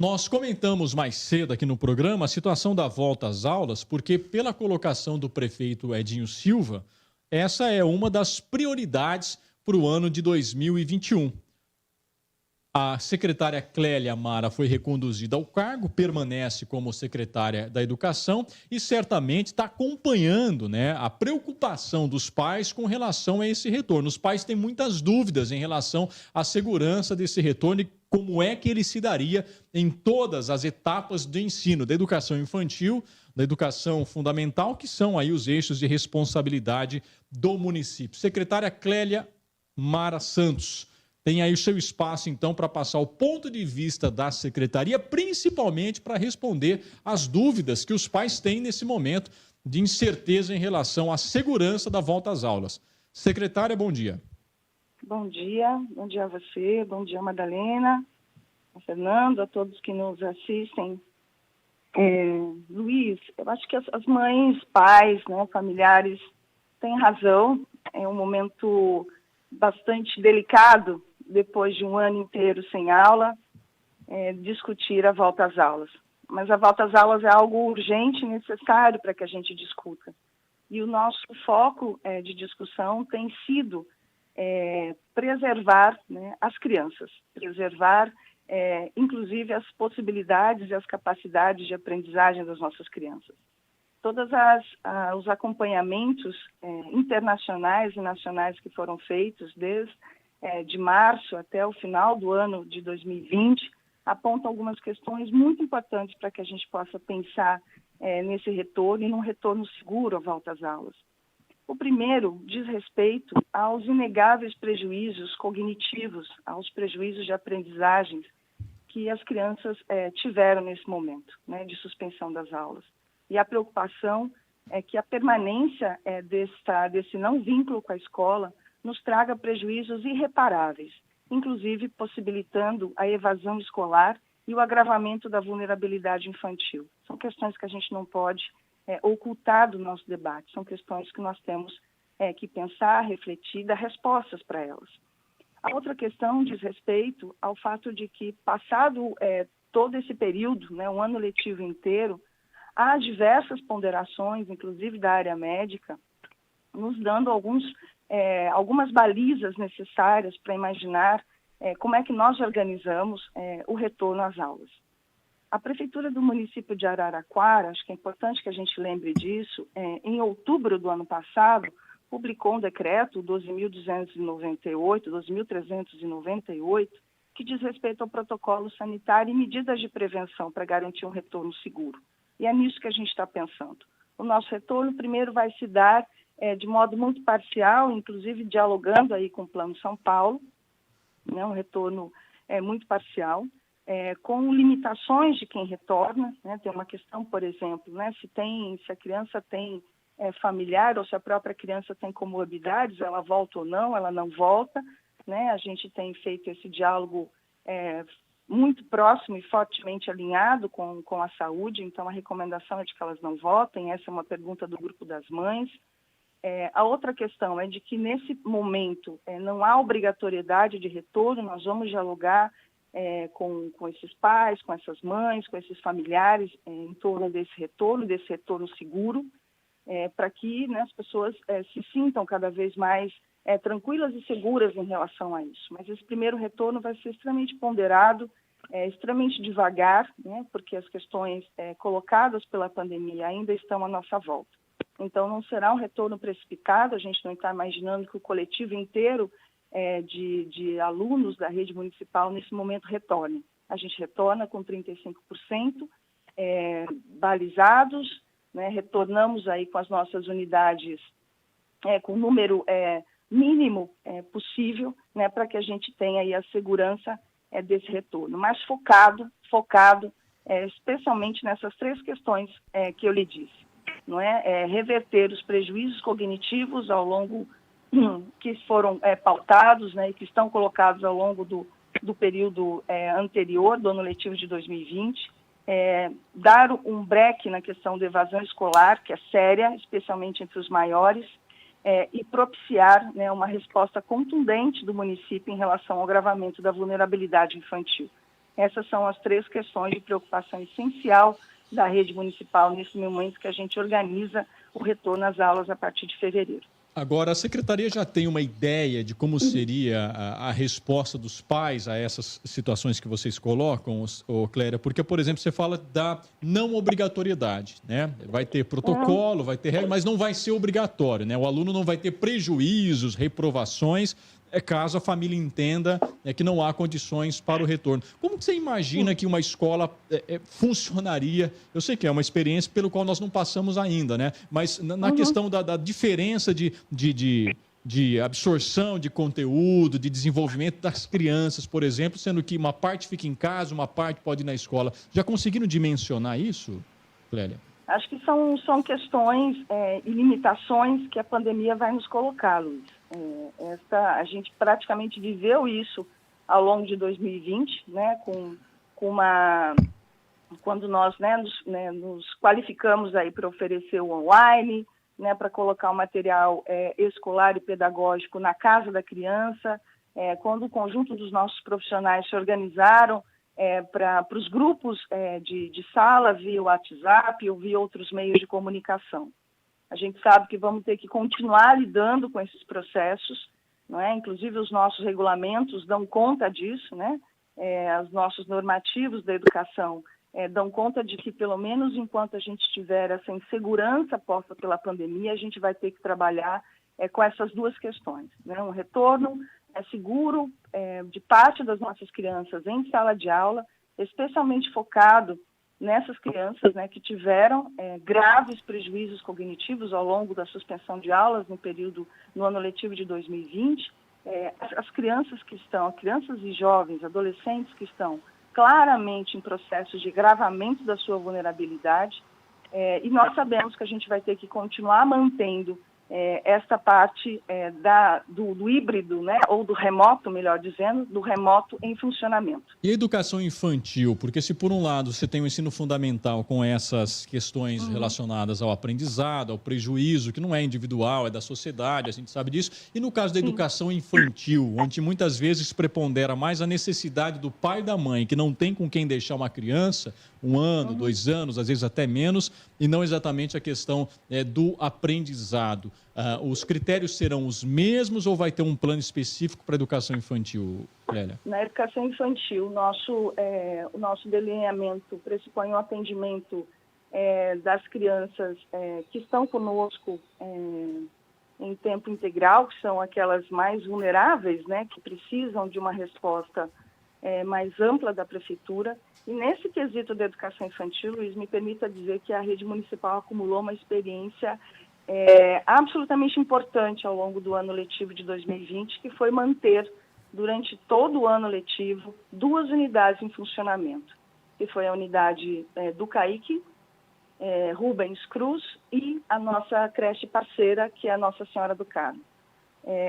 Nós comentamos mais cedo aqui no programa a situação da volta às aulas, porque, pela colocação do prefeito Edinho Silva, essa é uma das prioridades para o ano de 2021. A secretária Clélia Mara foi reconduzida ao cargo, permanece como secretária da Educação e certamente está acompanhando, né, a preocupação dos pais com relação a esse retorno. Os pais têm muitas dúvidas em relação à segurança desse retorno e como é que ele se daria em todas as etapas do ensino, da educação infantil, da educação fundamental, que são aí os eixos de responsabilidade do município. Secretária Clélia Mara Santos. Tem aí o seu espaço, então, para passar o ponto de vista da secretaria, principalmente para responder às dúvidas que os pais têm nesse momento de incerteza em relação à segurança da volta às aulas. Secretária, bom dia. Bom dia a você, bom dia, Madalena, a Fernando, a todos que nos assistem. Luiz, eu acho que as mães, pais, né, familiares têm razão, é um momento bastante delicado, depois de um ano inteiro sem aula, discutir a volta às aulas. Mas a volta às aulas é algo urgente e necessário para que a gente discuta. E o nosso foco de discussão tem sido preservar, né, as crianças, preservar, inclusive, as possibilidades e as capacidades de aprendizagem das nossas crianças. Todos os acompanhamentos internacionais e nacionais que foram feitos desde de março até o final do ano de 2020 apontam algumas questões muito importantes para que a gente possa pensar nesse retorno e num retorno seguro à volta às aulas. O primeiro diz respeito aos inegáveis prejuízos cognitivos, aos prejuízos de aprendizagens que as crianças tiveram nesse momento, né, de suspensão das aulas. E a preocupação é que a permanência desse não vínculo com a escola nos traga prejuízos irreparáveis, inclusive possibilitando a evasão escolar e o agravamento da vulnerabilidade infantil. São questões que a gente não pode ocultar do nosso debate, são questões que nós temos que pensar, refletir, dar respostas para elas. A outra questão diz respeito ao fato de que, passado todo esse período, né, um ano letivo inteiro, há diversas ponderações, inclusive da área médica, nos dando algumas balizas necessárias para imaginar como é que nós organizamos o retorno às aulas. A Prefeitura do município de Araraquara, acho que é importante que a gente lembre disso, em outubro do ano passado, publicou um decreto, 12.398, que diz respeito ao protocolo sanitário e medidas de prevenção para garantir um retorno seguro. E é nisso que a gente está pensando. O nosso retorno, primeiro, vai se dar de modo muito parcial, inclusive dialogando aí com o Plano São Paulo, né, um retorno muito parcial, com limitações de quem retorna, né? Tem uma questão, por exemplo, né, se a criança tem familiar ou se a própria criança tem comorbidades, ela volta ou não, ela não volta, né? A gente tem feito esse diálogo muito próximo e fortemente alinhado com a saúde, então a recomendação é de que elas não voltem, essa é uma pergunta do grupo das mães. A outra questão é de que nesse momento não há obrigatoriedade de retorno, nós vamos dialogar com esses pais, com essas mães, com esses familiares em torno desse retorno seguro, para que, né, as pessoas se sintam cada vez mais tranquilas e seguras em relação a isso. Mas esse primeiro retorno vai ser extremamente ponderado, extremamente devagar, né, porque as questões colocadas pela pandemia ainda estão à nossa volta. Então, não será um retorno precipitado, a gente não está imaginando que o coletivo inteiro de alunos da rede municipal nesse momento retorne. A gente retorna com 35% balizados, né, retornamos aí com as nossas unidades com o número mínimo possível, né, para que a gente tenha aí a segurança desse retorno, mas focado especialmente nessas três questões que eu lhe disse, não é? Reverter os prejuízos cognitivos ao longo que foram pautados, né, e que estão colocados ao longo do período anterior, do ano letivo de 2020, dar um break na questão da evasão escolar, que é séria, especialmente entre os maiores, e propiciar, né, uma resposta contundente do município em relação ao agravamento da vulnerabilidade infantil. Essas são as 3 questões de preocupação essencial da rede municipal nesse momento que a gente organiza o retorno às aulas a partir de fevereiro. Agora, a Secretaria já tem uma ideia de como seria a resposta dos pais a essas situações que vocês colocam, Clélia? Porque, por exemplo, você fala da não obrigatoriedade, né? Vai ter protocolo, vai ter regra, mas não vai ser obrigatório, né? O aluno não vai ter prejuízos, reprovações, caso a família entenda que não há condições para o retorno. Como que você imagina que uma escola funcionaria? Eu sei que é uma experiência pelo qual nós não passamos ainda, né? Mas na questão da diferença de absorção de conteúdo, de desenvolvimento das crianças, por exemplo, sendo que uma parte fica em casa, uma parte pode ir na escola. Já conseguiram dimensionar isso, Clélia? Acho que são questões e limitações que a pandemia vai nos colocar, Luiz. A gente praticamente viveu isso ao longo de 2020, né, quando nós nos qualificamos aí para oferecer o online, né, para colocar o material escolar e pedagógico na casa da criança, quando o conjunto dos nossos profissionais se organizaram para os grupos de sala via WhatsApp ou via outros meios de comunicação. A gente sabe que vamos ter que continuar lidando com esses processos, não é? Inclusive os nossos regulamentos dão conta disso, né? Os nossos normativos da educação dão conta de que, pelo menos enquanto a gente tiver essa insegurança posta pela pandemia, a gente vai ter que trabalhar com essas 2 questões, né? Um retorno seguro de parte das nossas crianças em sala de aula, especialmente focado nessas crianças, né, que tiveram graves prejuízos cognitivos ao longo da suspensão de aulas no ano letivo de 2020, as crianças e jovens, adolescentes que estão claramente em processos de agravamento da sua vulnerabilidade, e nós sabemos que a gente vai ter que continuar mantendo esta parte do híbrido, né, ou do remoto, melhor dizendo, do remoto em funcionamento. E a educação infantil? Porque se por um lado você tem o ensino fundamental com essas questões relacionadas ao aprendizado, ao prejuízo, que não é individual, é da sociedade, a gente sabe disso, e no caso da educação infantil, onde muitas vezes prepondera mais a necessidade do pai e da mãe, que não tem com quem deixar uma criança, 1 ano, 2 anos, às vezes até menos, e não exatamente a questão do aprendizado. Os critérios serão os mesmos ou vai ter um plano específico para a educação infantil, Clélia? Na educação infantil, o nosso delineamento pressupõe o atendimento das crianças que estão conosco em tempo integral, que são aquelas mais vulneráveis, né, que precisam de uma resposta mais ampla da prefeitura. E nesse quesito da educação infantil, Luiz, me permita dizer que a rede municipal acumulou uma experiência absolutamente importante ao longo do ano letivo de 2020, que foi manter, durante todo o ano letivo, 2 unidades em funcionamento, que foi a unidade do CAIC, Rubens Cruz, e a nossa creche parceira, que é a Nossa Senhora do Carmo.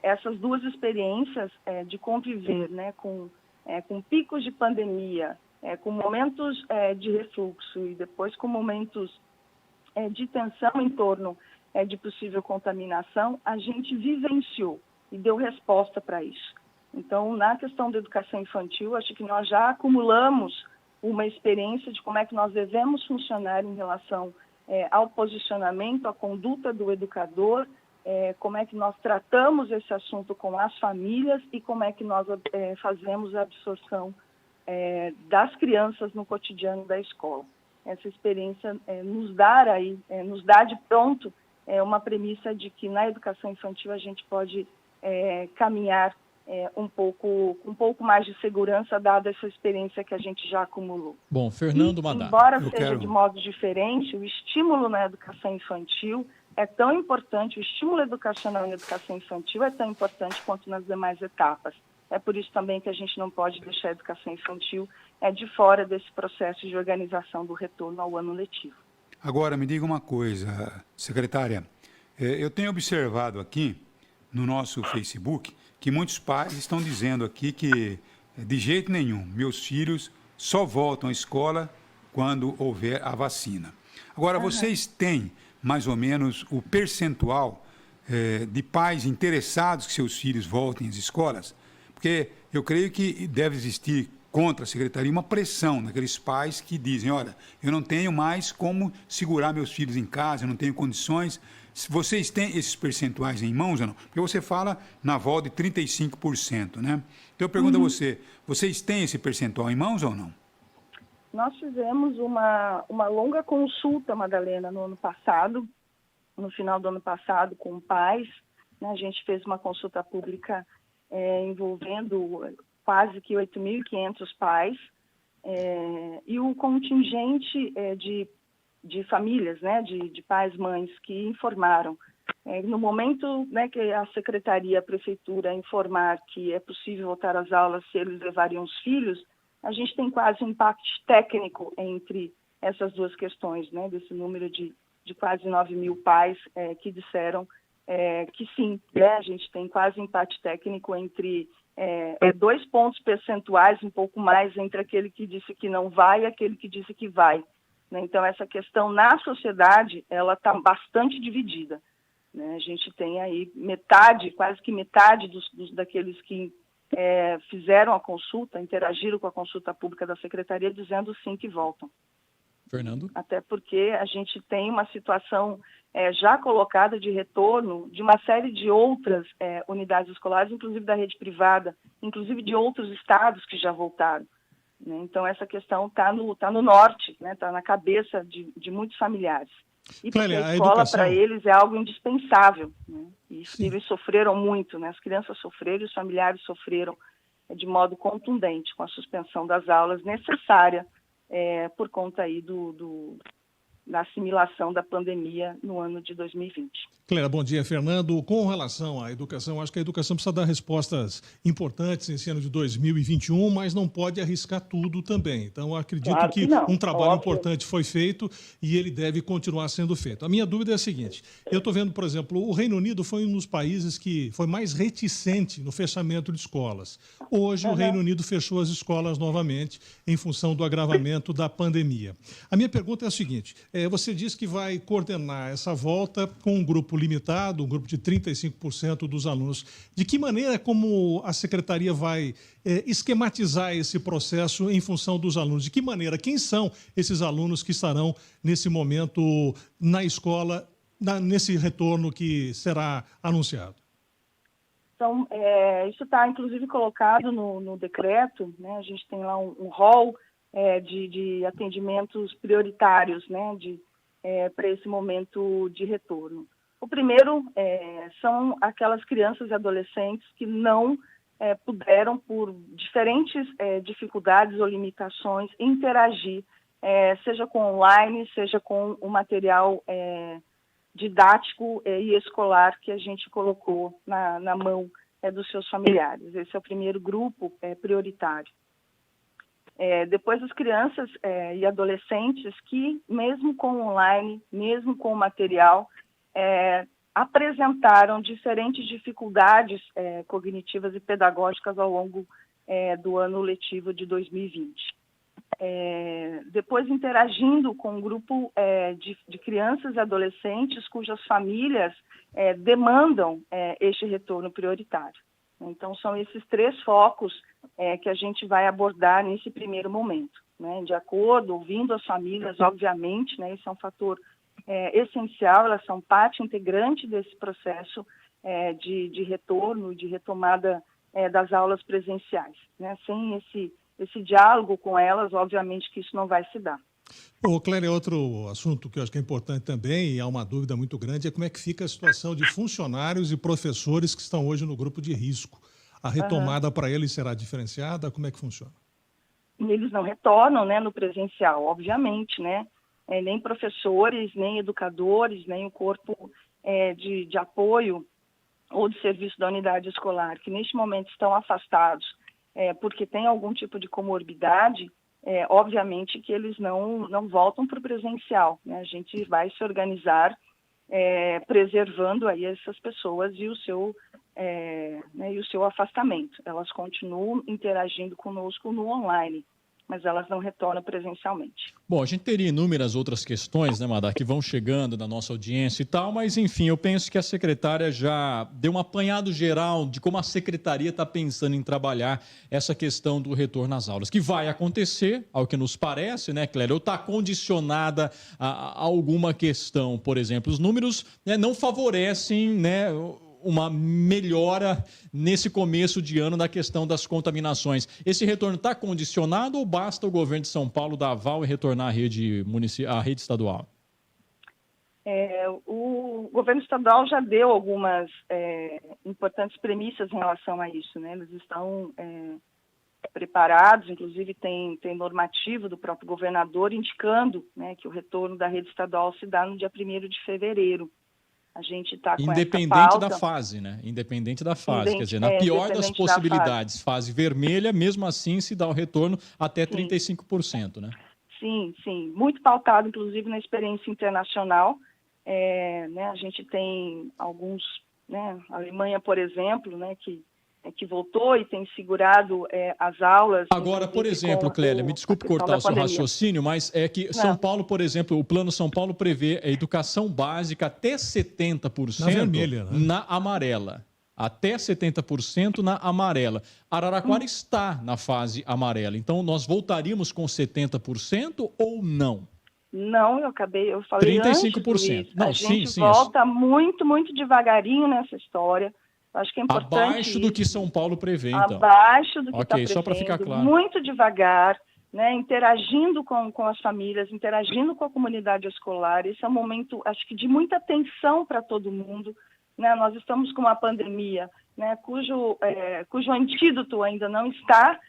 Essas 2 experiências de conviver, né, com picos de pandemia, com momentos de refluxo e depois com momentos de tensão em torno de possível contaminação, a gente vivenciou e deu resposta para isso. Então, na questão da educação infantil, acho que nós já acumulamos uma experiência de como é que nós devemos funcionar em relação ao posicionamento, à conduta do educador, como é que nós tratamos esse assunto com as famílias e como é que nós fazemos a absorção das crianças no cotidiano da escola. Essa experiência nos dá de pronto uma premissa de que na educação infantil a gente pode caminhar com um pouco mais de segurança, dada essa experiência que a gente já acumulou. Bom, Fernando Madá. Embora seja de modo diferente, o estímulo na educação infantil é tão importante, o estímulo educacional na educação infantil é tão importante quanto nas demais etapas. É por isso também que a gente não pode deixar a educação infantil de fora desse processo de organização do retorno ao ano letivo. Agora, me diga uma coisa, secretária. Eu tenho observado aqui no nosso Facebook que muitos pais estão dizendo aqui que, de jeito nenhum, meus filhos só voltam à escola quando houver a vacina. Agora, vocês têm mais ou menos o percentual de pais interessados que seus filhos voltem às escolas? Porque eu creio que deve existir contra a secretaria uma pressão naqueles pais que dizem, olha, eu não tenho mais como segurar meus filhos em casa, eu não tenho condições. Vocês têm esses percentuais em mãos ou não? Porque você fala na volta de 35%, né? Então eu pergunto a você, vocês têm esse percentual em mãos ou não? Nós fizemos uma longa consulta, Madalena, no ano passado, no final do ano passado, com pais, né? A gente fez uma consulta pública envolvendo quase que 8.500 pais, e o contingente de famílias, né, de pais, mães que informaram. No momento, né, que a secretaria, a prefeitura informar que é possível voltar às aulas se eles levariam os filhos, a gente tem quase um impacto técnico entre essas duas questões, né, desse número de quase 9.000 pais que disseram que sim, né, a gente tem quase empate técnico entre 2 pontos percentuais, um pouco mais, entre aquele que disse que não vai e aquele que disse que vai. Né? Então, essa questão na sociedade, ela está bastante dividida. Né? A gente tem aí metade, quase que metade daqueles que fizeram a consulta, interagiram com a consulta pública da Secretaria, dizendo sim que voltam. Fernando? Até porque a gente tem uma situação já colocada de retorno de uma série de outras unidades escolares, inclusive da rede privada, inclusive de outros estados que já voltaram. Né? Então, essa questão está no norte, né? Está na cabeça de muitos familiares. E porque Clélia, a escola, para eles, é algo indispensável. Né? E eles sofreram muito, né? As crianças sofreram, os familiares sofreram de modo contundente com a suspensão das aulas necessária por conta aí da assimilação da pandemia no ano de 2020. Clélia, bom dia. Fernando, com relação à educação, acho que a educação precisa dar respostas importantes nesse ano de 2021, mas não pode arriscar tudo também. Então, acredito Claro que não. um trabalho Óbvio. importante foi feito e ele deve continuar sendo feito. A minha dúvida é a seguinte, eu estou vendo, por exemplo, o Reino Unido foi um dos países que foi mais reticente no fechamento de escolas. Hoje, o Reino Unido fechou as escolas novamente em função do agravamento da pandemia. A minha pergunta é a seguinte, você diz que vai coordenar essa volta com um grupo limitado, um grupo de 35% dos alunos. De que maneira como a secretaria vai esquematizar esse processo em função dos alunos? De que maneira? Quem são esses alunos que estarão nesse momento na escola, nesse retorno que será anunciado? Então, isso está, inclusive, colocado no decreto, né? A gente tem lá um rol de atendimentos prioritários, né? Para esse momento de retorno. O primeiro são aquelas crianças e adolescentes que não puderam, por diferentes dificuldades ou limitações, interagir, seja com online, seja com o material didático e escolar que a gente colocou na mão dos seus familiares. Esse é o primeiro grupo prioritário. Depois as crianças e adolescentes que, mesmo com online, mesmo com o material, apresentaram diferentes dificuldades cognitivas e pedagógicas ao longo do ano letivo de 2020. Depois interagindo com um grupo de crianças e adolescentes cujas famílias demandam este retorno prioritário. Então, são esses 3 focos que a gente vai abordar nesse primeiro momento, né? De acordo, ouvindo as famílias, obviamente, né? Isso é um fator essencial, elas são parte integrante desse processo de retorno, de retomada das aulas presenciais. Né? Sem esse diálogo com elas, obviamente que isso não vai se dar. Clélia, outro assunto que eu acho que é importante também, e há uma dúvida muito grande, é como é que fica a situação de funcionários e professores que estão hoje no grupo de risco. A retomada para eles será diferenciada? Como é que funciona? Eles não retornam, né, no presencial, obviamente, né? Nem professores, nem educadores, nem o corpo de apoio ou de serviço da unidade escolar, que neste momento estão afastados porque tem algum tipo de comorbidade, obviamente que eles não voltam para o presencial, né? A gente vai se organizar preservando aí essas pessoas e o seu afastamento. Elas continuam interagindo conosco no online. mas elas não retornam presencialmente. Bom, a gente teria inúmeras outras questões, né, Madá, que vão chegando na nossa audiência e tal, mas, enfim, eu penso que a secretária já deu um apanhado geral de como a secretaria está pensando em trabalhar essa questão do retorno às aulas, que vai acontecer, ao que nos parece, né, Clélia, ou está condicionada a alguma questão, por exemplo. Os números, né, não favorecem, né, uma melhora nesse começo de ano da questão das contaminações. Esse retorno está condicionado ou basta o governo de São Paulo dar aval e retornar à rede estadual? O governo estadual já deu algumas importantes premissas em relação a isso, né? Eles estão preparados, inclusive tem normativo do próprio governador indicando, né, que o retorno da rede estadual se dá no dia 1º de fevereiro. A gente está com independente da fase, né? Independente da fase. Quer dizer, na pior das possibilidades, fase vermelha, mesmo assim se dá o retorno até 35%, né? Sim, sim. Muito pautado, inclusive, na experiência internacional. Né, a gente tem alguns, né, a Alemanha, por exemplo, né, que voltou e tem segurado as aulas. Agora, por exemplo, Clélia, me desculpe cortar o seu raciocínio, mas é que São Paulo, por exemplo, o Plano São Paulo prevê a educação básica até 70% na vermelha, né? Na amarela. Até 70% na amarela. Araraquara está na fase amarela, então nós voltaríamos com 70% ou não? Não, eu falei 35%. Antes, não, a gente volta muito, muito devagarinho nessa história. Acho que é importante. Abaixo do que São Paulo prevê, então. Abaixo do que está prevendo, só para ficar claro. Muito devagar, né, interagindo com as famílias, interagindo com a comunidade escolar. Esse é um momento, acho que, de muita atenção para todo mundo. Né? Nós estamos com uma pandemia, né, cujo antídoto ainda não está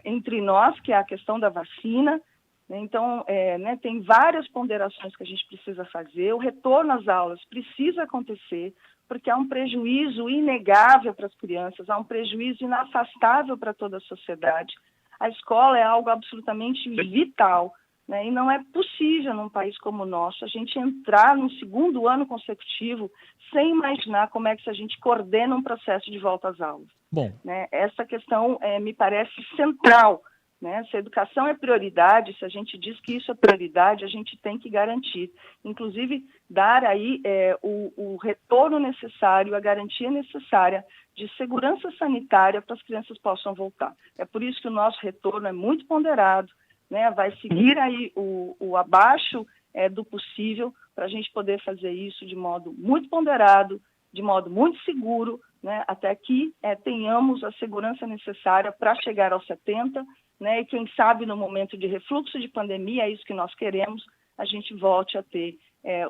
entre nós, que é a questão da vacina. Então, né, tem várias ponderações que a gente precisa fazer. O retorno às aulas precisa acontecer, porque há um prejuízo inegável para as crianças, há um prejuízo inafastável para toda a sociedade. A escola é algo absolutamente vital, né? E não é possível, num país como o nosso, a gente entrar no 2º ano consecutivo sem imaginar como é que a gente coordena um processo de volta às aulas. Bom. Né? Essa questão me parece central. Né? Se a educação é prioridade, se a gente diz que isso é prioridade, a gente tem que garantir. Inclusive, dar aí o retorno necessário, a garantia necessária de segurança sanitária para as crianças possam voltar. É por isso que o nosso retorno é muito ponderado, né? Vai seguir aí o abaixo do possível para a gente poder fazer isso de modo muito ponderado, de modo muito seguro, né? Até que tenhamos a segurança necessária para chegar aos 70%, né, e quem sabe no momento de refluxo de pandemia, é isso que nós queremos, a gente volte a ter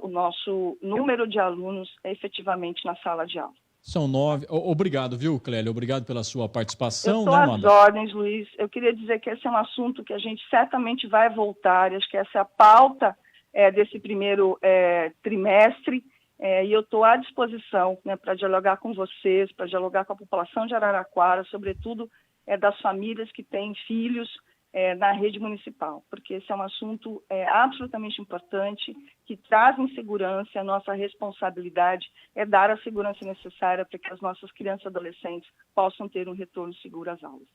o nosso número de alunos efetivamente na sala de aula. São 9. Obrigado, viu, Clélia? Obrigado pela sua participação. Eu estou às ordens, Luiz. Eu queria dizer que esse é um assunto que a gente certamente vai voltar, acho que essa é a pauta desse primeiro trimestre, e eu estou à disposição, né, para dialogar com vocês, para dialogar com a população de Araraquara, sobretudo das famílias que têm filhos na rede municipal, porque esse é um assunto absolutamente importante, que traz insegurança. A nossa responsabilidade é dar a segurança necessária para que as nossas crianças e adolescentes possam ter um retorno seguro às aulas.